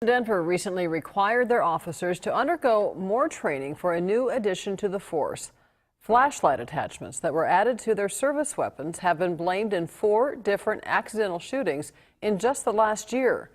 Denver recently required their officers to undergo more training for a new addition to the force. Flashlight attachments that were added to their service weapons have been blamed in 4 different accidental shootings in just the last year.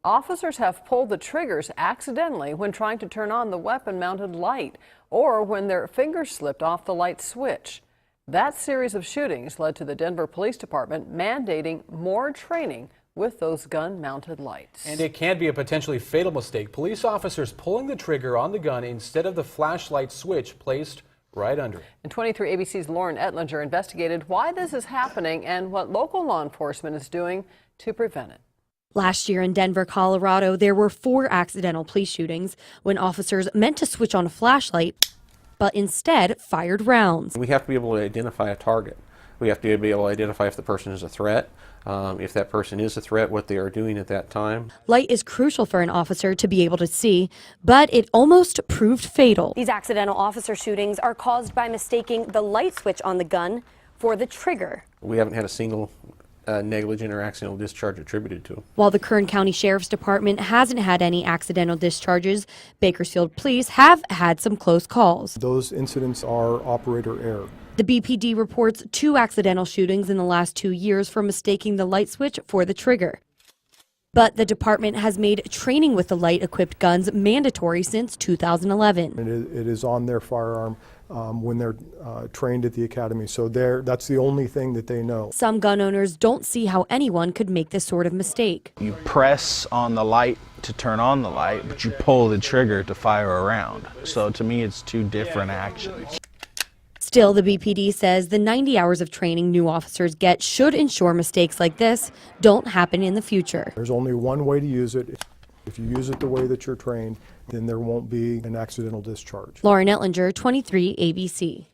Officers have pulled the triggers accidentally when trying to turn on the weapon-mounted light or when their fingers slipped off the light switch. That series of shootings led to the Denver Police Department mandating more training with those gun-mounted lights. And it can be a potentially fatal mistake. Police officers pulling the trigger on the gun instead of the flashlight switch placed right under it. And 23 ABC's Lauren Ettlinger investigated why this is happening and what local law enforcement is doing to prevent it. Last year in Denver, Colorado, there were 4 accidental police shootings when officers meant to switch on a flashlight, but instead fired rounds. We have to be able to identify a target. We have to be able to identify if the person is a threat, if that person is a threat, what they are doing at that time. Light is crucial for an officer to be able to see, but it almost proved fatal. These accidental officer shootings are caused by mistaking the light switch on the gun for the trigger. We haven't had a single negligent or accidental discharge attributed to them. While the Kern County Sheriff's Department hasn't had any accidental discharges, Bakersfield Police have had some close calls. Those incidents are operator error. The BPD reports 2 accidental shootings in the last 2 years for mistaking the light switch for the trigger. But the department has made training with the light-equipped guns mandatory since 2011. It is on their firearm when they're trained at the academy, so that's the only thing that they know. Some gun owners don't see how anyone could make this sort of mistake. You press on the light to turn on the light, but you pull the trigger to fire a round. So to me, it's 2 different actions. Still, the BPD says the 90 hours of training new officers get should ensure mistakes like this don't happen in the future. There's only one way to use it. If you use it the way that you're trained, then there won't be an accidental discharge. Lauren Ettlinger, 23 ABC.